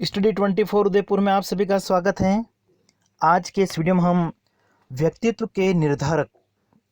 Study 24 Udaipur में आप सभी का स्वागत है। आज के इस वीडियो में हम व्यक्तित्व के निर्धारक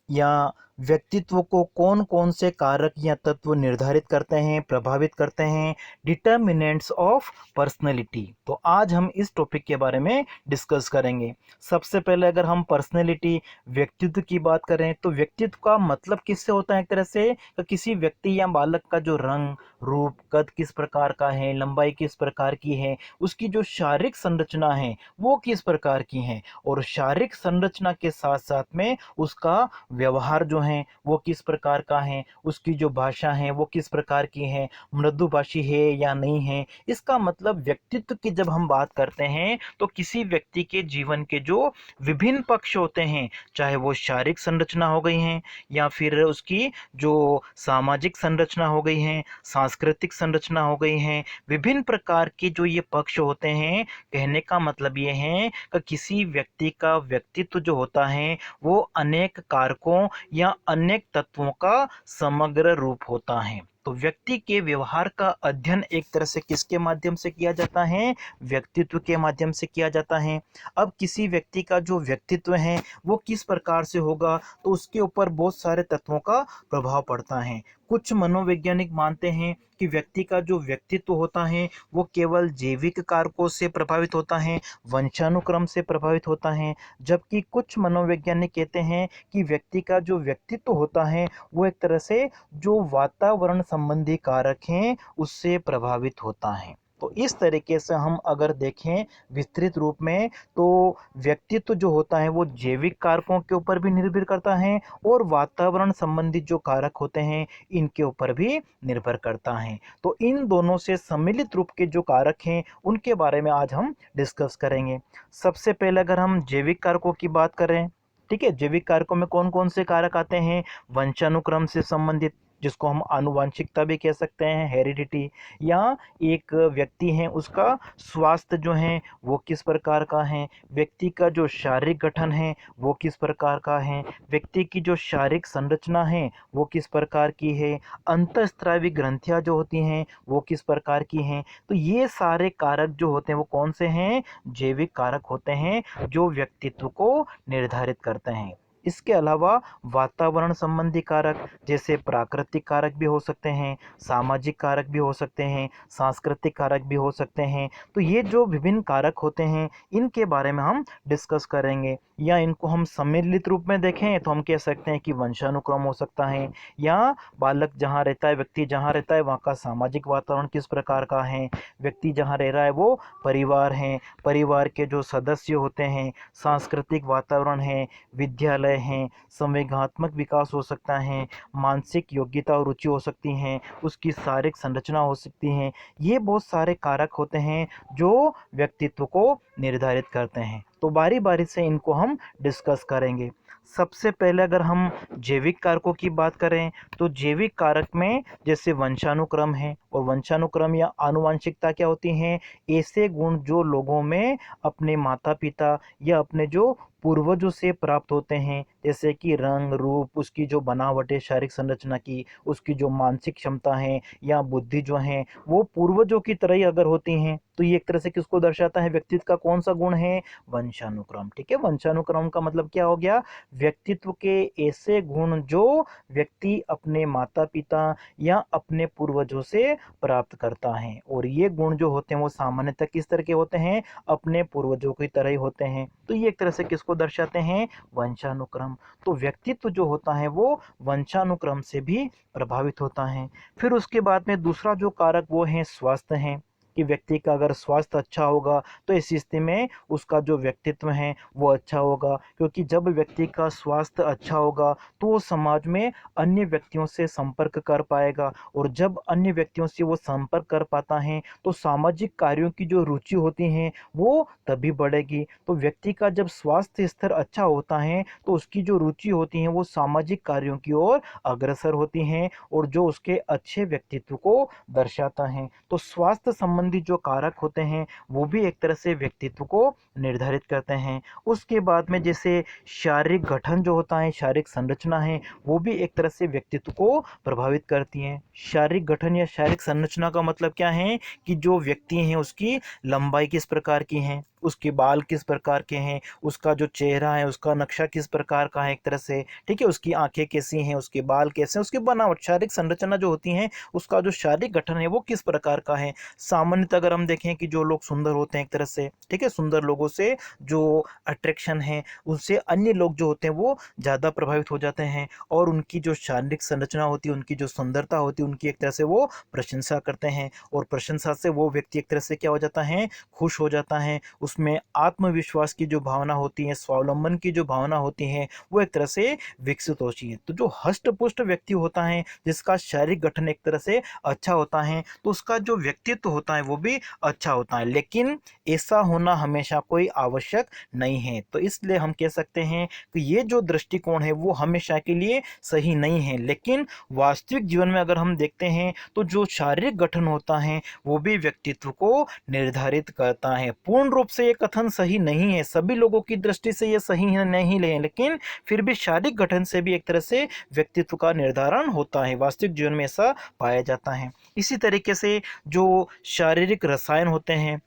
या व्यक्तित्व को कौन कौन से कारक या तत्व निर्धारित करते हैं, प्रभावित करते हैं, डिटर्मिनेंट्स ऑफ पर्सनैलिटी। तो आज हम इस टॉपिक के बारे में डिस्कस करेंगे। सबसे पहले अगर हम पर्सनैलिटी व्यक्तित्व की बात करें तो व्यक्तित्व का मतलब किससे होता है? एक तरह से तो किसी व्यक्ति या बालक का जो रंग रूप कद किस प्रकार का है, लंबाई किस प्रकार की है, उसकी जो शारीरिक संरचना है वो किस प्रकार की है, और शारीरिक संरचना के साथ साथ में उसका व्यवहार जो है वो किस प्रकार का है, उसकी जो भाषा है वो किस प्रकार की है, मृदुभाषी है या नहीं है। इसका मतलब व्यक्तित्व की जब हम बात करते हैं तो किसी व्यक्ति के जीवन के जो विभिन्न पक्ष होते हैं, चाहे वो शारीरिक संरचना हो गई है या फिर उसकी जो सामाजिक संरचना हो गई है, सांस्कृतिक संरचना हो गई है, विभिन्न प्रकार के जो ये पक्ष होते हैं, कहने का मतलब ये है कि किसी व्यक्ति का व्यक्तित्व जो होता है वो अनेक कारकों या अनेक तत्वों का समग्र रूप होता है। तो व्यक्ति के व्यवहार का अध्ययन एक तरह से किसके माध्यम से किया जाता है? व्यक्तित्व के माध्यम से किया जाता है। अब किसी व्यक्ति का जो व्यक्तित्व है वो किस प्रकार से होगा, तो उसके ऊपर बहुत सारे तत्वों का प्रभाव पड़ता है। कुछ मनोवैज्ञानिक मानते हैं कि व्यक्ति का जो व्यक्तित्व होता है वो केवल जैविक कारकों से प्रभावित होता है, वंशानुक्रम से प्रभावित होता है, जबकि कुछ मनोवैज्ञानिक कहते हैं कि व्यक्ति का जो व्यक्तित्व होता है वो एक तरह से जो वातावरण संबंधी कारक हैं उससे प्रभावित होता है। तो इस तरीके से हम अगर देखें विस्तृत रूप में तो व्यक्तित्व जो होता है वो जैविक कारकों के ऊपर भी निर्भर करता है और वातावरण संबंधी जो कारक होते हैं इनके ऊपर भी निर्भर करता है। तो इन दोनों से सम्मिलित रूप के जो कारक हैं उनके बारे में आज हम डिस्कस करेंगे। सबसे पहले अगर हम जैविक कारकों की बात करें, ठीक है, जैविक कारकों में कौन कौन से कारक आते हैं? वंशानुक्रम से संबंधित, जिसको हम आनुवांशिकता भी कह सकते हैं, हेरिडिटी, या एक व्यक्ति है उसका स्वास्थ्य जो है वो किस प्रकार का है, व्यक्ति का जो शारीरिक गठन है वो किस प्रकार का है, व्यक्ति की जो शारीरिक संरचना है वो किस प्रकार की है, अंतःस्रावी ग्रंथियां जो होती हैं वो किस प्रकार की हैं। तो ये सारे कारक जो होते हैं वो कौन से हैं? जैविक कारक होते हैं जो व्यक्तित्व को निर्धारित करते हैं। इसके अलावा वातावरण संबंधी कारक जैसे प्राकृतिक कारक भी हो सकते हैं, सामाजिक कारक भी हो सकते हैं, सांस्कृतिक कारक भी हो सकते हैं। तो ये जो विभिन्न कारक होते हैं इनके बारे में हम डिस्कस करेंगे, या इनको हम सम्मिलित रूप में देखें तो हम कह सकते हैं कि वंशानुक्रम हो सकता है, या बालक जहाँ रहता है, व्यक्ति जहाँ रहता है वहाँ का सामाजिक वातावरण किस प्रकार का है, व्यक्ति जहाँ रह रहा है वो परिवार है, परिवार के जो सदस्य होते हैं, सांस्कृतिक वातावरण है, विद्यालय हैं, संवेगात्मक विकास हो सकता है, मानसिक योग्यता और रुचि हो सकती हैं, उसकी शारीरिक संरचना हो सकती हैं। ये बहुत सारे कारक होते हैं जो व्यक्तित्व को निर्धारित करते हैं। तो बारी बारी से इनको हम डिस्कस करेंगे। सबसे पहले अगर हम जैविक कारकों की बात करें तो जैविक कारक में जैसे वंशानुक्रम है, और वंशानुक्रम या आनुवंशिकता क्या होती हैं? ऐसे गुण जो लोगों में अपने माता पिता या अपने जो पूर्वजों से प्राप्त होते हैं, जैसे कि रंग रूप, उसकी जो बनावट है शारीरिक संरचना की, उसकी जो मानसिक क्षमता है या बुद्धि जो है वो पूर्वजों की तरह ही अगर होती हैं, तो ये एक तरह से किसको दर्शाता है? व्यक्तित्व का कौन सा गुण है? वंशानुक्रम। ठीक है, वंशानुक्रम का मतलब क्या हो गया? व्यक्तित्व के ऐसे गुण जो व्यक्ति अपने माता पिता या अपने पूर्वजों से प्राप्त करता है, और ये गुण जो होते हैं वो सामान्यतः किस तरह के होते हैं? अपने पूर्वजों की तरह ही होते हैं। तो ये एक तरह से किसको दर्शाते हैं? वंशानुक्रम। तो व्यक्तित्व जो होता है वो वंशानुक्रम से भी प्रभावित होता है। फिर उसके बाद में दूसरा जो कारक वो है स्वास्थ्य है, कि व्यक्ति का अगर स्वास्थ्य अच्छा होगा तो इस स्थिति में उसका जो व्यक्तित्व है वो अच्छा होगा, क्योंकि जब व्यक्ति का स्वास्थ्य अच्छा होगा तो वो समाज में अन्य व्यक्तियों से संपर्क कर पाएगा, और जब अन्य व्यक्तियों से वो संपर्क कर पाता है तो सामाजिक कार्यों की जो रुचि होती है वो तभी बढ़ेगी। तो व्यक्ति का जब स्वास्थ्य स्तर अच्छा होता है तो उसकी जो रुचि होती है वो सामाजिक कार्यों की ओर अग्रसर होती हैं, और जो उसके अच्छे व्यक्तित्व को दर्शाता है। तो स्वास्थ्य संबंधी संबंधी जो कारक होते हैं वो भी एक तरह से व्यक्तित्व को निर्धारित करते हैं। उसके बाद में जैसे शारीरिक गठन जो होता है, शारीरिक संरचना है, वो भी एक तरह से व्यक्तित्व को प्रभावित करती हैं। शारीरिक गठन या शारीरिक संरचना का मतलब क्या है कि जो व्यक्ति हैं उसकी लंबाई किस प्रकार की है, उसके बाल किस प्रकार के हैं, उसका जो चेहरा है उसका नक्शा किस प्रकार का है एक तरह से, ठीक है, उसकी आंखें कैसी हैं, उसके बाल कैसे हैं, उसकी बनावट, शारीरिक संरचना जो होती है, उसका जो शारीरिक गठन है वो किस प्रकार का है। सामान्यतः अगर हम देखें कि जो लोग सुंदर होते हैं एक तरह से, ठीक है, सुंदर लोगों से जो अट्रैक्शन है उनसे अन्य लोग जो होते हैं वो ज़्यादा प्रभावित हो जाते हैं, और उनकी जो शारीरिक संरचना होती है, उनकी जो सुंदरता होती है, उनकी एक तरह से वो प्रशंसा करते हैं, और प्रशंसा से वो व्यक्ति एक तरह से क्या हो जाता है, खुश हो जाता है। उसमें आत्मविश्वास की जो भावना होती है, स्वावलंबन की जो भावना होती है, वो एक तरह से विकसित होती है। तो जो हष्ट पुष्ट व्यक्ति होता है, जिसका शारीरिक गठन एक तरह से अच्छा होता है, तो उसका जो व्यक्तित्व होता है वो भी अच्छा होता है। लेकिन ऐसा होना हमेशा कोई आवश्यक नहीं है। तो इसलिए हम कह सकते हैं कि ये जो दृष्टिकोण है वो हमेशा के लिए सही नहीं है। लेकिन वास्तविक जीवन में अगर हम देखते हैं तो जो शारीरिक गठन होता है वो भी व्यक्तित्व को निर्धारित करता है। पूर्ण रूप से ये कथन सही नहीं है, सभी लोगों की दृष्टि से ये सही है नहीं है, लेकिन फिर भी शारीरिक गठन से भी एक तरह से व्यक्तित्व का निर्धारण होता है, वास्तविक जीवन में ऐसा पाया जाता है। इसी तरीके से जो शारीरिक रसायन होते हैं,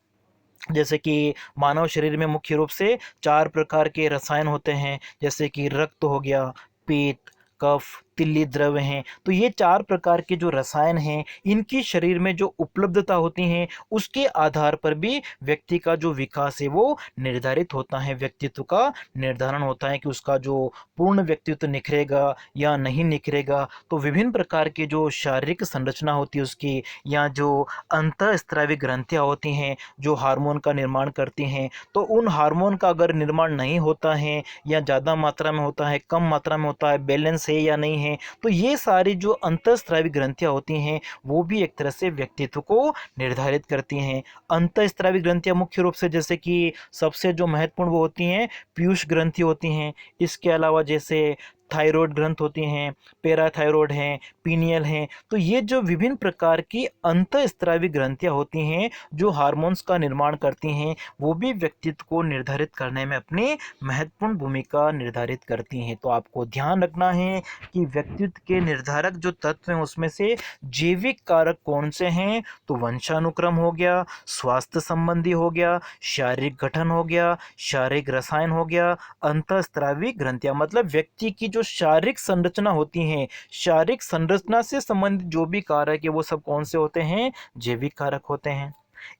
जैसे कि मानव शरीर में मुख्य रूप से 4 प्रकार के रसायन होते हैं, जैसे कि रक्त हो गया, पीत, कफ, तिल्ली द्रव्य हैं। तो ये 4 प्रकार के जो रसायन हैं, इनकी शरीर में जो उपलब्धता होती है उसके आधार पर भी व्यक्ति का जो विकास है वो निर्धारित होता है, व्यक्तित्व का निर्धारण होता है कि उसका जो पूर्ण व्यक्तित्व निखरेगा या नहीं निखरेगा। तो विभिन्न प्रकार के जो शारीरिक संरचना होती है उसकी, या जो अंतःस्रावी ग्रंथियाँ होती हैं जो हार्मोन का निर्माण करती हैं, तो उन हार्मोन का अगर निर्माण नहीं होता है या ज़्यादा मात्रा में होता है, कम मात्रा में होता है, बैलेंस है या नहीं है, तो ये सारी जो अंतःस्रावी ग्रंथियाँ होती हैं वो भी एक तरह से व्यक्तित्व को निर्धारित करती हैं। अंतःस्रावी ग्रंथियाँ मुख्य रूप से जैसे कि सबसे जो महत्वपूर्ण वो होती हैं पीयूष ग्रंथि होती हैं। इसके अलावा जैसे थायराइड ग्रंथ होती हैं, पैराथायरॉयड हैं, पीनियल हैं। तो ये जो विभिन्न प्रकार की अंतःस्रावी ग्रंथियाँ होती हैं जो हार्मोन्स का निर्माण करती हैं, वो भी व्यक्तित्व को निर्धारित करने में अपनी महत्वपूर्ण भूमिका निर्धारित करती हैं। तो आपको ध्यान रखना है कि व्यक्तित्व के निर्धारक जो तत्व हैं उसमें से जैविक कारक कौन से हैं, तो वंशानुक्रम हो गया, स्वास्थ्य संबंधी हो गया, शारीरिक गठन हो गया, शारीरिक रसायन हो गया, अंतःस्रावी ग्रंथियां, मतलब व्यक्ति की जो शारीरिक संरचना होती है, शारीरिक संरचना से संबंधित जो भी कारक है वो सब कौन से होते हैं, जैविक कारक होते हैं।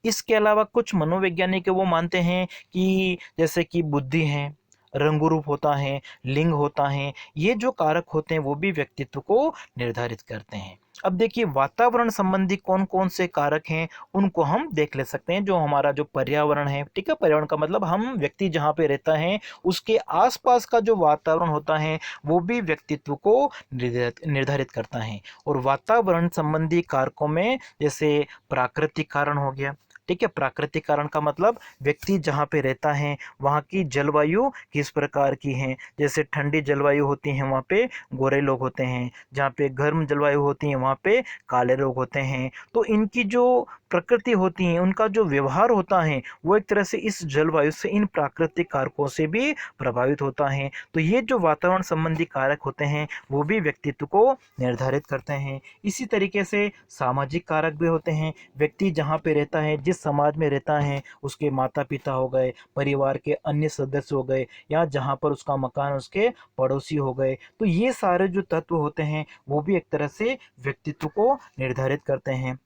इसके अलावा कुछ मनोवैज्ञानिक वो मानते हैं कि जैसे कि बुद्धि है, रंगरूप होता है, लिंग होता है, ये जो कारक होते हैं वो भी व्यक्तित्व को निर्धारित करते हैं। अब देखिए वातावरण संबंधी कौन कौन से कारक हैं उनको हम देख ले सकते हैं। जो हमारा जो पर्यावरण है, ठीक है, पर्यावरण का मतलब हम व्यक्ति जहाँ पे रहता है उसके आसपास का जो वातावरण होता है वो भी व्यक्तित्व को निर्धारित करता है। और वातावरण संबंधी कारकों में जैसे प्राकृतिक कारण हो गया, ठीक है, प्राकृतिक कारण का मतलब व्यक्ति जहाँ पे रहता है वहाँ की जलवायु किस प्रकार की है। जैसे ठंडी जलवायु होती है वहाँ पे गोरे लोग होते हैं, जहाँ पे गर्म जलवायु होती है वहाँ पे काले लोग होते हैं। तो इनकी जो प्रकृति होती है, उनका जो व्यवहार होता है वो एक तरह से इस जलवायु से, इन प्राकृतिक कारकों से भी प्रभावित होता है। तो ये जो वातावरण संबंधी कारक होते हैं वो भी व्यक्तित्व को निर्धारित करते हैं। इसी तरीके से सामाजिक कारक भी होते हैं। व्यक्ति जहाँ पे रहता है, जिस समाज में रहता है, उसके माता पिता हो गए, परिवार के अन्य सदस्य हो गए, या जहाँ पर उसका मकान, उसके पड़ोसी हो गए, तो ये सारे जो तत्व होते हैं वो भी एक तरह से व्यक्तित्व को निर्धारित करते हैं।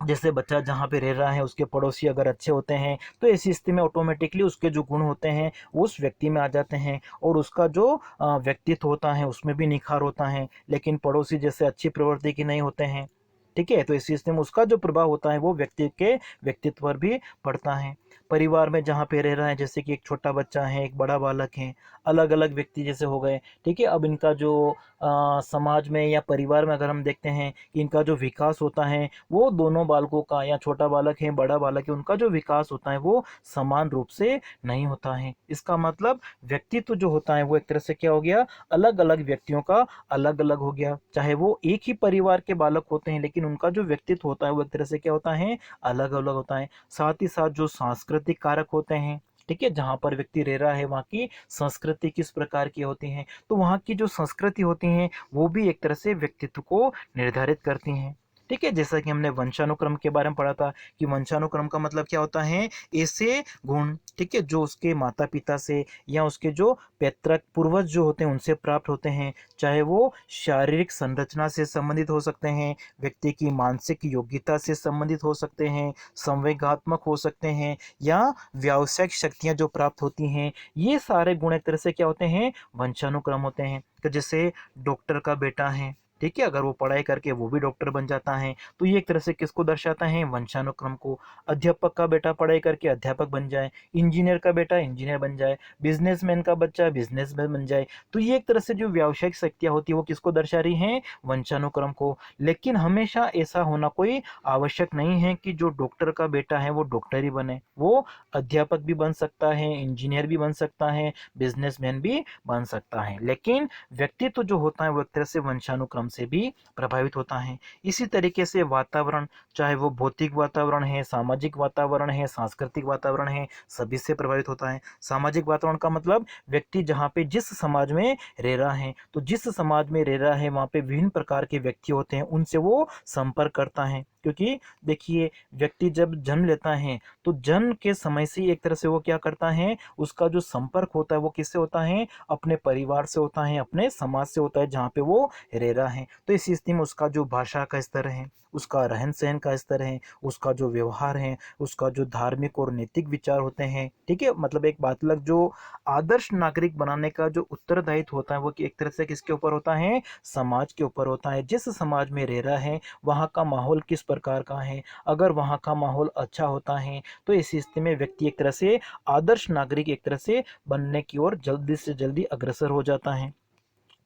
जैसे बच्चा जहाँ पे रह रहा है उसके पड़ोसी अगर अच्छे होते हैं तो ऐसी स्थिति में ऑटोमेटिकली उसके जो गुण होते हैं वो उस व्यक्ति में आ जाते हैं, और उसका जो व्यक्तित्व होता है उसमें भी निखार होता है। लेकिन पड़ोसी जैसे अच्छी प्रवृत्ति के नहीं होते हैं, ठीक है, तो इसी स्थिति में उसका जो प्रभाव होता है वो व्यक्ति के व्यक्तित्व पर भी पड़ता है। परिवार में जहाँ पे रह रहा है, जैसे कि एक छोटा बच्चा है, एक बड़ा बालक है, अलग अलग व्यक्ति जैसे हो गए, ठीक है। अब इनका जो समाज में या परिवार में अगर हम देखते हैं कि इनका जो विकास होता है वो दोनों बालकों का, या छोटा बालक है बड़ा बालक है, उनका जो विकास होता है वो समान रूप से नहीं होता है। इसका मतलब व्यक्तित्व जो होता है वो एक तरह से क्या हो गया, अलग अलग व्यक्तियों का अलग अलग हो गया। चाहे वो एक ही परिवार के बालक होते हैं, लेकिन उनका जो व्यक्तित्व होता है वो एक तरह से क्या होता है, अलग अलग होता है। साथ ही साथ जो सांस्कृतिक कारक होते हैं, ठीक है, जहाँ पर व्यक्ति रह रहा है वहाँ की संस्कृति किस प्रकार की होती है, तो वहाँ की जो संस्कृति होती है वो भी एक तरह से व्यक्तित्व को निर्धारित करती हैं। ठीक है, जैसा कि हमने वंशानुक्रम के बारे में पढ़ा था कि वंशानुक्रम का मतलब क्या होता है, ऐसे गुण, ठीक है, जो उसके माता पिता से या उसके जो पैतृक पूर्वज जो होते हैं उनसे प्राप्त होते हैं। चाहे वो शारीरिक संरचना से संबंधित हो सकते हैं, व्यक्ति की मानसिक योग्यता से संबंधित हो सकते हैं, संवेगात्मक हो सकते हैं, या व्यावसायिक शक्तियां जो प्राप्त होती हैं, ये सारे गुण एक तरह से क्या होते हैं, वंशानुक्रम होते हैं। तो जैसे डॉक्टर का बेटा है, ठीक है, अगर वो पढ़ाई करके वो भी डॉक्टर बन जाता है, तो ये एक तरह से किसको दर्शाता है, वंशानुक्रम को। अध्यापक का बेटा पढ़ाई करके अध्यापक बन जाए, इंजीनियर का बेटा इंजीनियर बन जाए, बिजनेसमैन का बच्चा बिजनेसमैन बन जाए, तो ये एक तरह से जो व्यावसायिक शक्तियां होती है वो किसको दर्शा रही हैं, वंशानुक्रम को। लेकिन हमेशा ऐसा होना कोई आवश्यक नहीं है कि जो डॉक्टर का बेटा है वो डॉक्टर ही बने, वो अध्यापक भी बन सकता है, इंजीनियर भी बन सकता है, बिजनेसमैन भी बन सकता है। लेकिन व्यक्तित्व जो होता है वो एक तरह से वंशानुक्रम से भी प्रभावित होता है। इसी तरीके से वातावरण, चाहे वो भौतिक वातावरण है, सामाजिक वातावरण है, सांस्कृतिक वातावरण है, सभी से प्रभावित होता है। सामाजिक वातावरण का मतलब व्यक्ति जहाँ पे जिस समाज में रह रहा है, तो जिस समाज में रह रहा है वहाँ पे विभिन्न प्रकार के व्यक्ति होते हैं, उनसे वो संपर्क करता है। क्योंकि देखिए, व्यक्ति जब जन्म लेता है तो जन्म के समय से ही एक तरह से वो क्या करता है, उसका जो संपर्क होता है वो किससे होता है, अपने परिवार से होता है, अपने समाज से होता है जहाँ पे वो रह रहा है। तो इस स्थिति में उसका जो भाषा का स्तर है, उसका रहन सहन का स्तर है, उसका जो व्यवहार है, उसका जो धार्मिक और नैतिक विचार होते हैं, ठीक है, मतलब एक बात अलग, जो आदर्श नागरिक बनाने का जो उत्तरदायित्व होता है वो एक तरह से किसके ऊपर होता है, समाज के ऊपर होता है। जिस समाज में रह रहा है वहाँ का माहौल किस प्रकार का है, अगर वहाँ का माहौल अच्छा होता है तो इस स्थिति में व्यक्ति एक तरह से आदर्श नागरिक एक तरह से बनने की ओर जल्दी से जल्दी अग्रसर हो जाता है।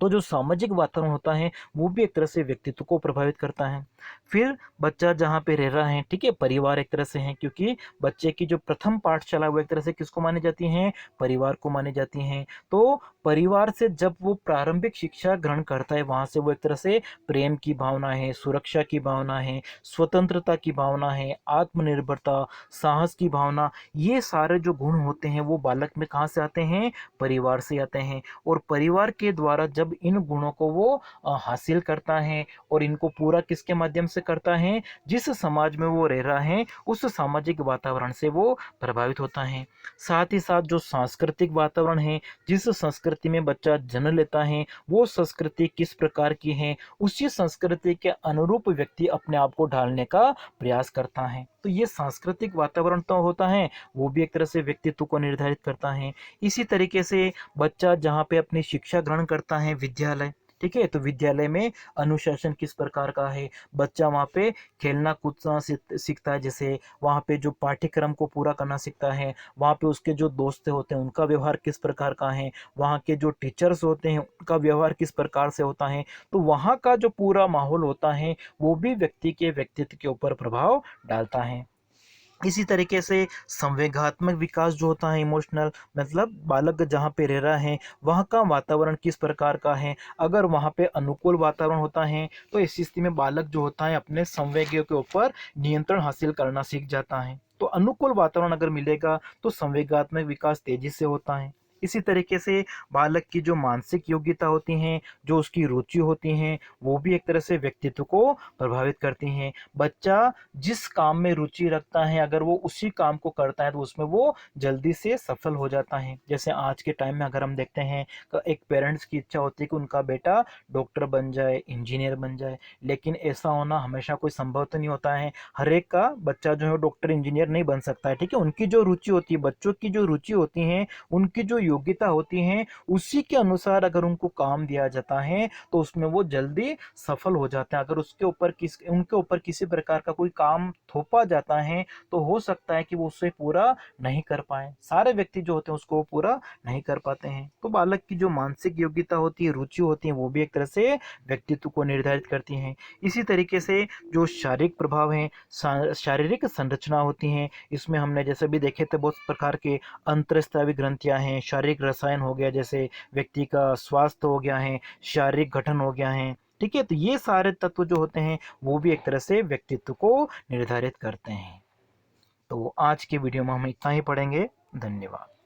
तो जो सामाजिक वातावरण होता है वो भी एक तरह से व्यक्तित्व को प्रभावित करता है। फिर बच्चा जहाँ पे रह रहा है, ठीक है, परिवार एक तरह से है, क्योंकि बच्चे की जो प्रथम पाठशाला वो एक तरह से किसको मानी जाती है, परिवार को मानी जाती है। तो परिवार से जब वो प्रारंभिक शिक्षा ग्रहण करता है वहाँ से वो एक तरह से प्रेम की भावना है, सुरक्षा की भावना है, स्वतंत्रता की भावना है, आत्मनिर्भरता, साहस की भावना, ये सारे जो गुण होते हैं वो बालक में कहाँ से आते हैं, परिवार से आते हैं। और परिवार के द्वारा जब इन गुणों को वो हासिल करता है, और इनको पूरा किसके माध्यम से करता है, जिस समाज में वो रह रहा है उस सामाजिक वातावरण से वो प्रभावित होता है। साथ ही साथ जो सांस्कृतिक वातावरण है, जिस संस्कृति में बच्चा जन्म लेता है वो संस्कृति किस प्रकार की है, उसी संस्कृति के अनुरूप व्यक्ति अपने आप को ढालने का प्रयास करता है। तो ये सांस्कृतिक वातावरण तो होता है, वो भी एक तरह से व्यक्तित्व को निर्धारित करता है। इसी तरीके से बच्चा जहाँ पे अपनी शिक्षा ग्रहण करता है, विद्यालय, ठीक है, तो विद्यालय में अनुशासन किस प्रकार का है, बच्चा वहाँ पे खेलना कूदना सीखता है, जैसे वहाँ पे जो पाठ्यक्रम को पूरा करना सीखता है, वहाँ पे उसके जो दोस्त होते हैं उनका व्यवहार किस प्रकार का है, वहाँ के जो टीचर्स होते हैं उनका व्यवहार किस प्रकार से होता है, तो वहाँ का जो पूरा माहौल होता है वो भी व्यक्ति के व्यक्तित्व के ऊपर प्रभाव डालता है। इसी तरीके से संवेगात्मक विकास जो होता है, इमोशनल, मतलब बालक जहाँ पे रह रहा है वहाँ का वातावरण किस प्रकार का है, अगर वहाँ पे अनुकूल वातावरण होता है तो इस स्थिति में बालक जो होता है अपने संवेगों के ऊपर नियंत्रण हासिल करना सीख जाता है। तो अनुकूल वातावरण अगर मिलेगा तो संवेगात्मक विकास तेजी से होता है। इसी तरीके से बालक की जो मानसिक योग्यता होती हैं, जो उसकी रुचि होती हैं, वो भी एक तरह से व्यक्तित्व को प्रभावित करती हैं। बच्चा जिस काम में रुचि रखता है अगर वो उसी काम को करता है तो उसमें वो जल्दी से सफल हो जाता है। जैसे आज के टाइम में अगर हम देखते हैं तो एक पेरेंट्स की इच्छा होती है कि उनका बेटा डॉक्टर बन जाए, इंजीनियर बन जाए, लेकिन ऐसा होना हमेशा कोई संभव तो नहीं होता है। हर एक का बच्चा जो है डॉक्टर इंजीनियर नहीं बन सकता है, ठीक है। उनकी जो रुचि होती है, बच्चों की जो रुचि होती है, उनकी जो योग्यता होती है उसी के अनुसार अगर उनको काम दिया जाता है तो उसमें वो जल्दी सफल हो जाते हैं। अगर उनके ऊपर किसी प्रकार का कोई काम थोपा जाता है तो हो सकता है कि वो उससे पूरा नहीं कर पाए, सारे व्यक्ति जो होते हैं उसको पूरा नहीं कर पाते हैं। तो बालक की जो मानसिक योग्यता होती है, रुचि होती है, वो भी एक तरह से व्यक्तित्व को निर्धारित करती हैं। इसी तरीके से जो शारीरिक प्रभाव हैं, शारीरिक संरचना होती हैं, इसमें हमने जैसे भी देखे थे बहुत प्रकार के अंतःस्रावी ग्रंथियां हैं, शारीरिक रसायन हो गया, जैसे व्यक्ति का स्वास्थ्य हो गया है, शारीरिक गठन हो गया है। ठीक है, तो ये सारे तत्व जो होते हैं वो भी एक तरह से व्यक्तित्व को निर्धारित करते हैं। तो आज के वीडियो में हम इतना ही पढ़ेंगे। धन्यवाद।